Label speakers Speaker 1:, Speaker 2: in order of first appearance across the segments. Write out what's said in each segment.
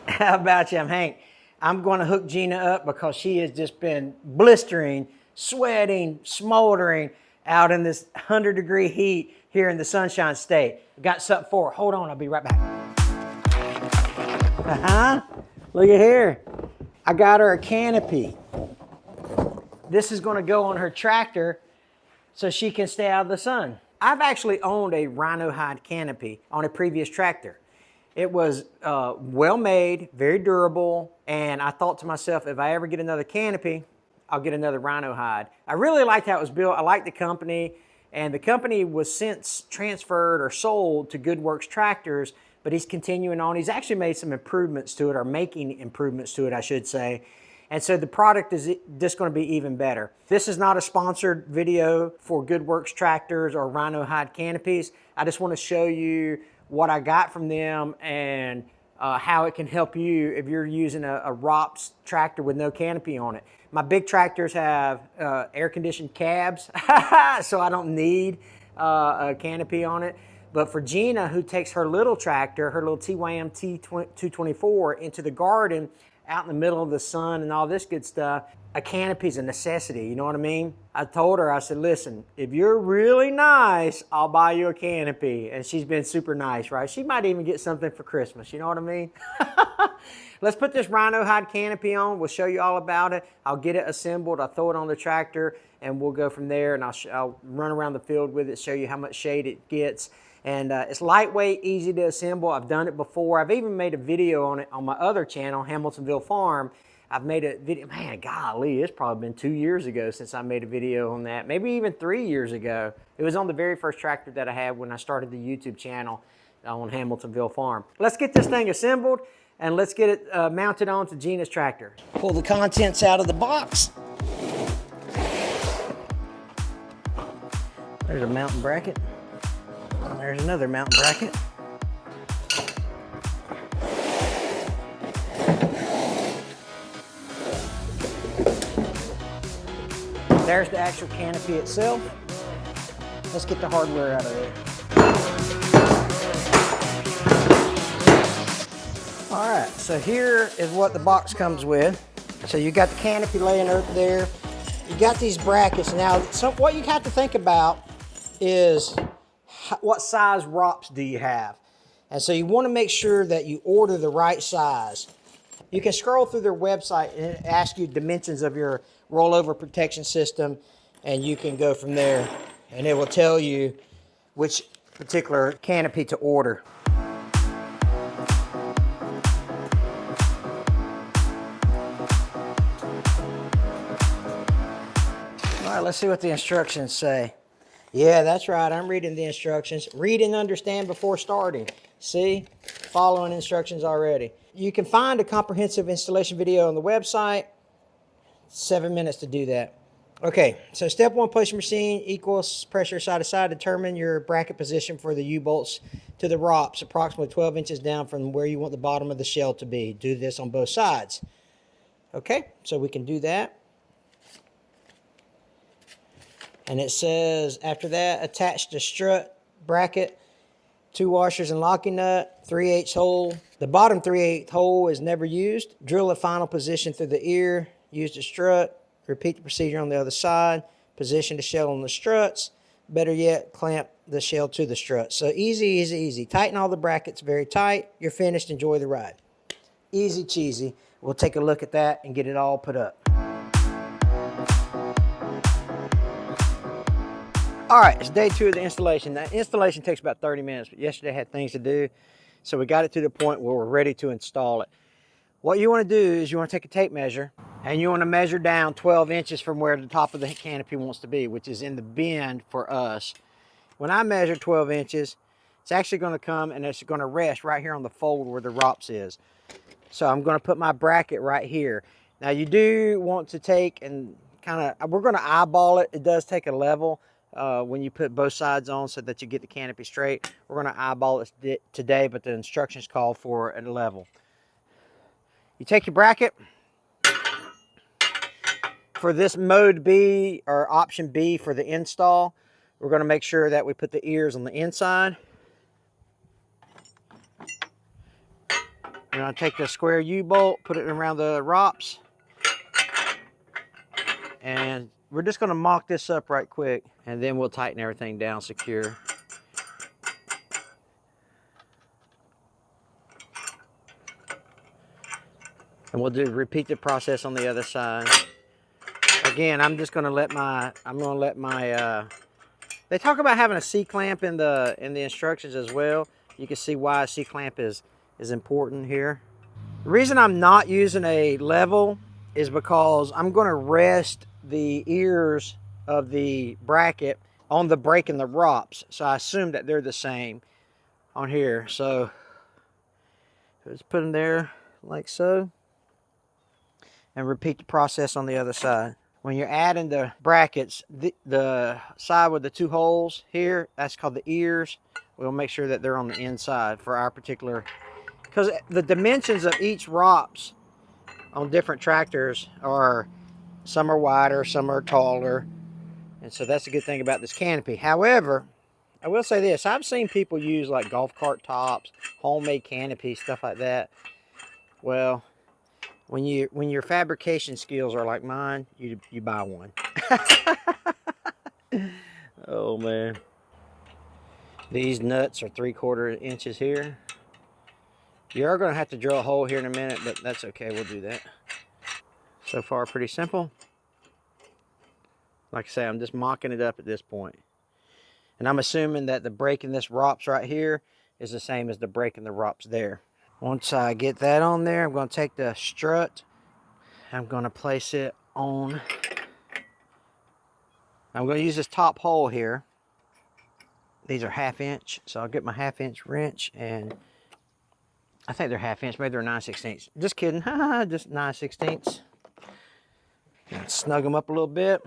Speaker 1: How about you? I'm Hank. I'm going to hook Gina up because she has just been blistering, sweating, smoldering out in this 100-degree heat here in the Sunshine State. Got something for her. Hold on, I'll be right back. Look at here. I got her a canopy. This is going to go on her tractor so she can stay out of the sun. I've actually owned a rhino hide canopy on a previous tractor. It was well made, very durable, and I thought to myself, if I ever get another canopy, I'll get another rhino hide. I really liked how it was built. I liked the company, and the company was since transferred or sold to GoodWorks Tractors, but he's continuing on. He's actually made some improvements to it, or making improvements to it, I should say. And so the product is just going to be even better. This is not a sponsored video for GoodWorks Tractors or rhino hide canopies. I just want to show you what I got from them and how it can help you if you're using a ROPS tractor with no canopy on it. My big tractors have air-conditioned cabs, so I don't need a canopy on it. But for Gina, who takes her little tractor, her little TYM T224 into the garden, out in the middle of the sun and all this good stuff, a canopy is a necessity, you know what I mean? I told her, I said, listen, if you're really nice, I'll buy you a canopy. And she's been super nice, right? She might even get something for Christmas, you know what I mean? Let's put this rhino hide canopy on. We'll show you all about it. I'll get it assembled. I'll throw it on the tractor and we'll go from there, and I'll run around the field with it, show you how much shade it gets. And it's lightweight, easy to assemble. I've done it before. I've even made a video on it on my other channel, Hamiltonville Farm. I've made a video, man, golly, it's probably been 2 years ago since I made a video on that, maybe even 3 years ago. It was on the very first tractor that I had when I started the YouTube channel on Hamiltonville Farm. Let's get this thing assembled and let's get it mounted onto Gina's tractor. Pull the contents out of the box. There's a mounting bracket. There's another mounting bracket. There's the actual canopy itself. Let's get the hardware out of there. All right, so here is what the box comes with. So you got the canopy laying over there. You got these brackets. Now, what you have to think about is what size ROPS do you have? And so you want to make sure that you order the right size. You can scroll through their website and it asks you dimensions of your rollover protection system, and you can go from there and it will tell you which particular canopy to order. All right, let's see what the instructions say. Yeah, that's right. I'm reading the instructions. Read and understand before starting. See? Following instructions already. You can find a comprehensive installation video on the website. 7 minutes to do that. Okay, so step one, place your machine, equals pressure side to side. Determine your bracket position for the U-bolts to the ROPS, approximately 12 inches down from where you want the bottom of the shell to be. Do this on both sides. Okay, so we can do that. And it says, after that, attach the strut bracket, 2 washers and locking nut, 3/8 hole. The bottom 3/8 hole is never used. Drill the final position through the ear. Use the strut. Repeat the procedure on the other side. Position the shell on the struts. Better yet, clamp the shell to the strut. So easy, easy, easy. Tighten all the brackets very tight. You're finished. Enjoy the ride. Easy cheesy. We'll take a look at that and get it all put up. All right, it's day 2 of the installation. The installation takes about 30 minutes, but yesterday I had things to do, so we got it to the point where we're ready to install it. What you want to do is you want to take a tape measure, and you want to measure down 12 inches from where the top of the canopy wants to be, which is in the bend for us. When I measure 12 inches, it's actually going to come and it's going to rest right here on the fold where the ROPS is. So I'm going to put my bracket right here. Now you do want to take and kind of, we're going to eyeball it. It does take a level. When you put both sides on so that you get the canopy straight. We're going to eyeball it today, but the instructions call for a level. You take your bracket. For this mode B, or option B for the install, we're going to make sure that we put the ears on the inside. We're gonna take the square U-bolt, put it around the ROPS, and we're just gonna mock this up right quick, and then we'll tighten everything down secure. And we'll repeat the process on the other side. Again, I'm just gonna let my, they talk about having a C-clamp in the instructions as well. You can see why a C-clamp is important here. The reason I'm not using a level is because I'm gonna rest the ears of the bracket on the brake and the ROPS. So I assume that they're the same on here. So just put them there like so. And repeat the process on the other side. When you're adding the brackets, the side with the 2 holes here, that's called the ears. We'll make sure that they're on the inside for our particular, because the dimensions of each ROPS on different tractors are, some are wider, some are taller. And so that's a good thing about this canopy. However, I will say this, I've seen people use like golf cart tops, homemade canopies, stuff like that. Well, when your fabrication skills are like mine, you buy one. Oh man. These nuts are 3/4 inches here. You are gonna have to drill a hole here in a minute, but that's okay, we'll do that. So far, pretty simple. Like I say, I'm just mocking it up at this point. And I'm assuming that the break in this ROPS right here is the same as the break in the ROPS there. Once I get that on there, I'm going to take the strut. I'm going to place it on. I'm going to use this top hole here. These are 1/2 inch, so I'll get my 1/2 inch wrench, and I think they're 1/2 inch, maybe they're 9/16. Just kidding, just 9/16. And snug them up a little bit.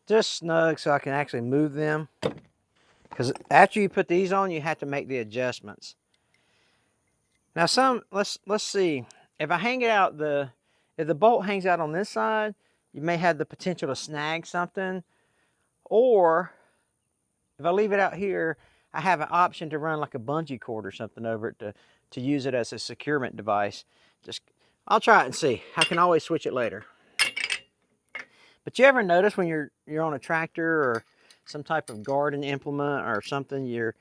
Speaker 1: Just snug so I can actually move them. Because after you put these on, you have to make the adjustments. Now let's see. If I hang it out, if the bolt hangs out on this side, you may have the potential to snag something. Or if I leave it out here, I have an option to run like a bungee cord or something over it to use it as a securement device. I'll try it and see. I can always switch it later. But you ever notice when you're on a tractor or some type of garden implement or something, you're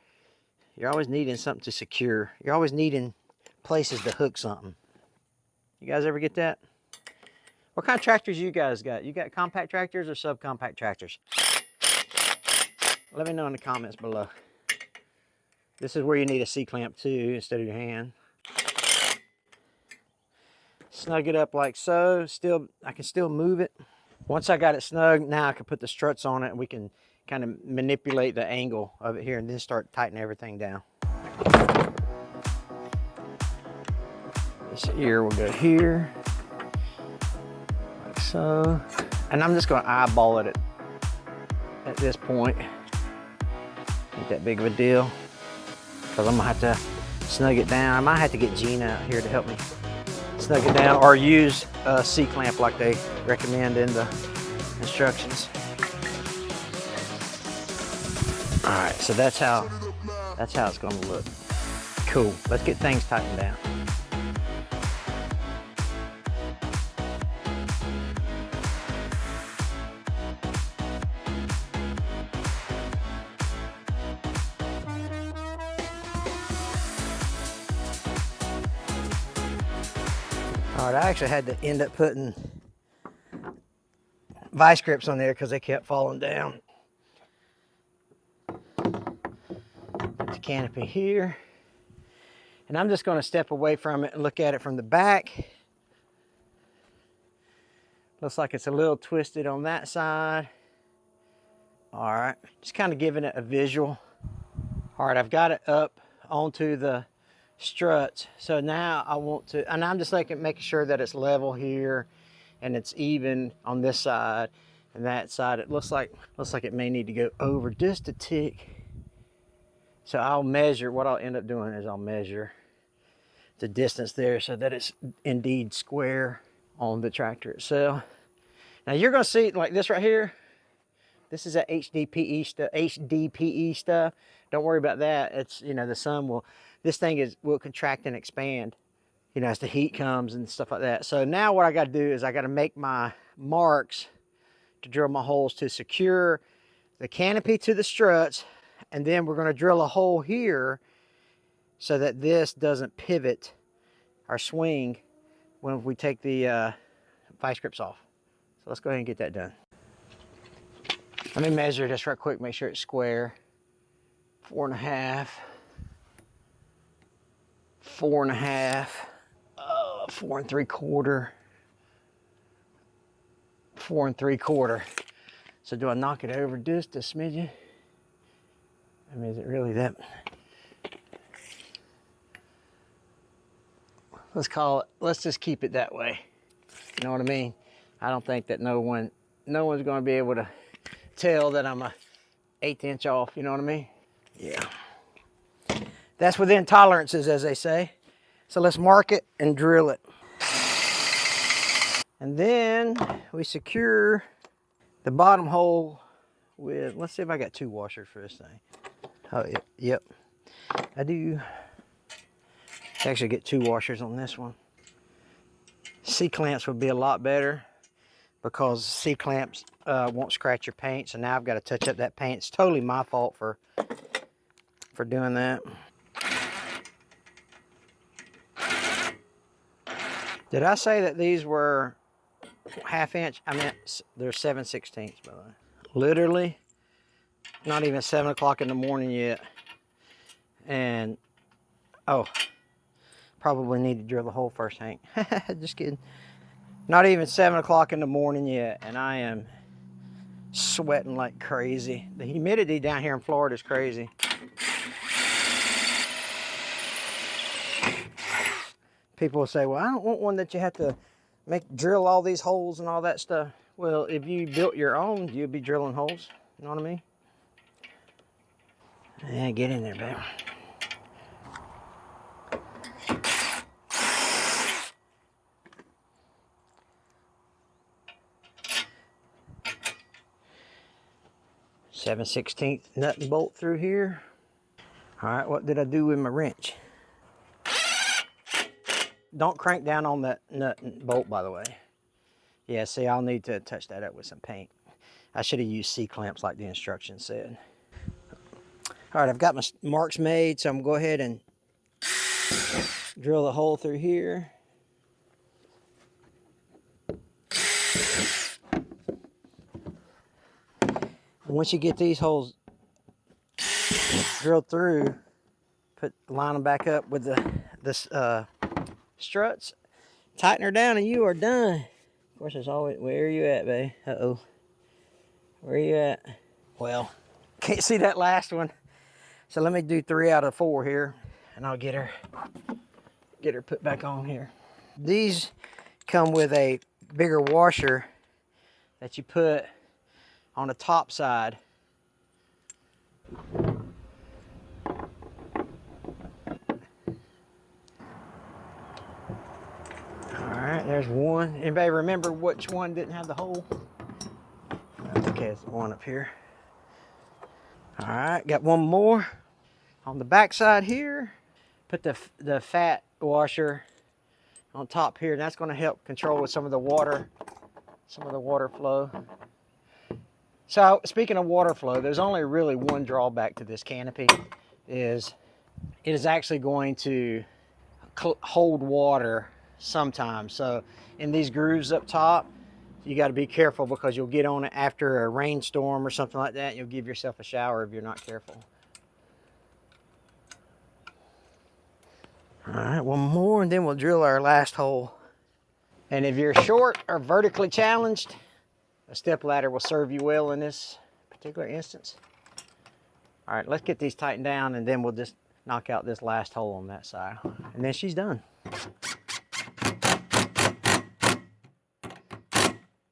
Speaker 1: always needing something to secure. You're always needing places to hook something. You guys ever get that? What kind of tractors you guys got? You got compact tractors or subcompact tractors? Let me know in the comments below. This is where you need a C-clamp too, instead of your hand. Snug it up like so. I can still move it. Once I got it snug, now I can put the struts on it and we can kind of manipulate the angle of it here and then start tightening everything down. This ear will go here, like so. And I'm just gonna eyeball it at this point. Ain't that big of a deal, because I'm gonna have to snug it down. I might have to get Gina out here to help me snug it down, or use a C-clamp like they recommend in the instructions. All right, so that's how it's gonna look. Cool, let's get things tightened down. All right, I actually had to end up putting vice grips on there because they kept falling down. Put the canopy here. And I'm just going to step away from it and look at it from the back. Looks like it's a little twisted on that side. All right, just kind of giving it a visual. All right, I've got it up onto the struts. So now I want to, and I'm just making sure that it's level here and it's even on this side and that side. It looks like it may need to go over just a tick. So I'll measure, what I'll end up doing is I'll measure the distance there so that it's indeed square on the tractor itself. Now you're gonna see like this right here. This is a HDPE stuff. Don't worry about that. It's, you know, the sun will, this thing will contract and expand, you know, as the heat comes and stuff like that. So now what I got to do is I got to make my marks to drill my holes to secure the canopy to the struts. And then we're going to drill a hole here so that this doesn't pivot our swing when we take the vice grips off. So let's go ahead and get that done. Let me measure this right quick, make sure it's square. 4.5, 4.5, 4 3/4, 4 3/4. So do I knock it over just a smidgen? I mean, is it really that? Let's call it, let's just keep it that way. You know what I mean? I don't think that no one's going to be able to tell that I'm a 1/8 inch off, you know what I mean? Yeah. That's within tolerances, as they say. So let's mark it and drill it. And then we secure the bottom hole with, let's see if I got 2 washers for this thing. Oh, yep. I do. Actually get 2 washers on this one. C-clamps would be a lot better because C-clamps won't scratch your paint. So now I've got to touch up that paint. It's totally my fault for doing that. Did I say that these were 1/2 inch? I meant they're 7/16, by the way. Literally, not even 7 o'clock in the morning yet. And, oh, probably need to drill the hole first, Hank. Just kidding. Not even 7 o'clock in the morning yet, and I am sweating like crazy. The humidity down here in Florida is crazy. People will say, well, I don't want one that you have to drill all these holes and all that stuff. Well, if you built your own, you'd be drilling holes. You know what I mean? Yeah, get in there, babe. (7/16) nut and bolt through here. All right, what did I do with my wrench? Don't crank down on that nut and bolt, by the way. Yeah, see, I'll need to touch that up with some paint. I should have used C-clamps like the instructions said. All right, I've got my marks made, so I'm going to go ahead and drill the hole through here. And once you get these holes drilled through, line them back up with the struts, tighten her down, and you are done. Of course, there's always, where are you at, babe? Uh-oh. Where are you at? Well, can't see that last one. So let me do 3 out of 4 here, and I'll get her put back on here. These come with a bigger washer that you put on the top side. Alright, there's one. Anybody remember which one didn't have the hole? Okay, it's one up here. Alright, got one more on the back side here. Put the fat washer on top here, and that's going to help control with some of the water flow. So speaking of water flow, there's only really one drawback to this canopy, is it is actually going to hold water sometimes. So in these grooves up top, you got to be careful because you'll get on it after a rainstorm or something like that. You'll give yourself a shower if you're not careful. All right, one more and then we'll drill our last hole. And if you're short or vertically challenged, a step ladder will serve you well in this particular instance. All right, let's get these tightened down and then we'll just knock out this last hole on that side. And then she's done.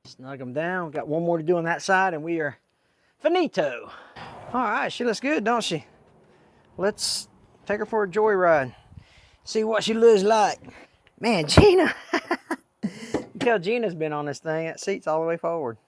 Speaker 1: Snug them down. Got one more to do on that side and we are finito. All right, she looks good, don't she? Let's take her for a joyride. See what she looks like. Man, Gina. You can tell Gina's been on this thing. That seat's all the way forward.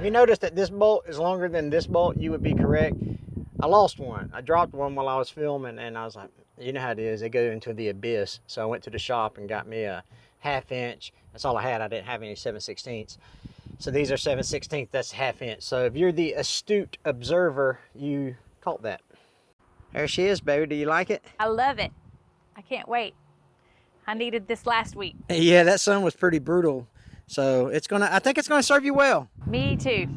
Speaker 1: you notice that this bolt is longer than this bolt, you would be correct. I lost one. I dropped one while I was filming, and I was like, you know how it is, they go into the abyss. So I went to the shop and got me a 1/2 inch. That's all I had. I didn't have any 7/16. So these are 7/16, that's 1/2 inch. So if you're the astute observer, you caught that. There she is, baby. Do you like it?
Speaker 2: I love it. I can't wait. I needed this last week.
Speaker 1: Yeah, that sun was pretty brutal. So I think it's gonna serve you well.
Speaker 2: Me too.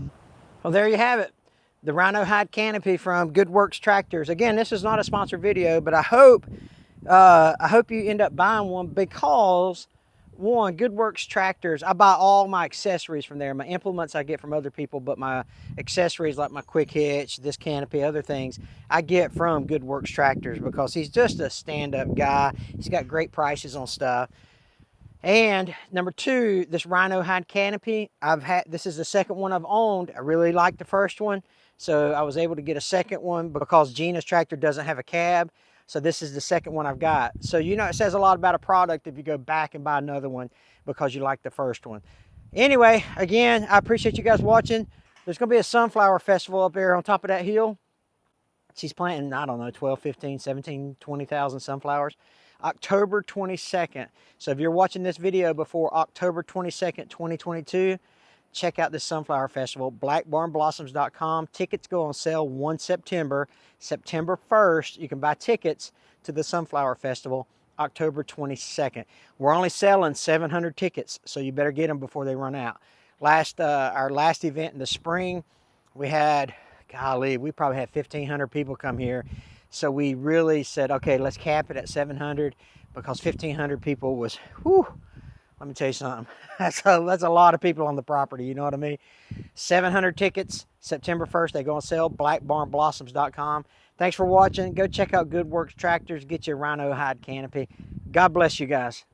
Speaker 1: Well, there you have it. The Rhino Hide Canopy from Good Works Tractors. Again, this is not a sponsored video, but I hope you end up buying one because, one, Good Works Tractors, I buy all my accessories from there. My implements I get from other people, but my accessories like my quick hitch, this canopy, other things, I get from Good Works Tractors because he's just a stand-up guy. He's got great prices on stuff. And number two, this Rhino Hide Canopy, this is the second one I've owned. I really liked the first one, so I was able to get a second one because Gina's tractor doesn't have a cab. So this is the second one I've got. So, you know, it says a lot about a product if you go back and buy another one because you like the first one. Anyway, again, I appreciate you guys watching. There's going to be a sunflower festival up there on top of that hill. She's planting, I don't know, 12, 15, 17, 20,000 sunflowers. October 22nd. So if you're watching this video before October 22nd, 2022, check out this sunflower festival, blackbarnblossoms.com. Tickets go on sale 1 September. September 1st, you can buy tickets to the sunflower festival, October 22nd. We're only selling 700 tickets, so you better get them before they run out. Our last event in the spring, we had, golly, we probably had 1,500 people come here. So we really said, okay, let's cap it at 700 because 1,500 people was, whew, let me tell you something. That's a lot of people on the property, you know what I mean? 700 tickets, September 1st, they go on sale, blackbarnblossoms.com. Thanks for watching. Go check out Good Works Tractors, get your Rhino Hide Canopy. God bless you guys.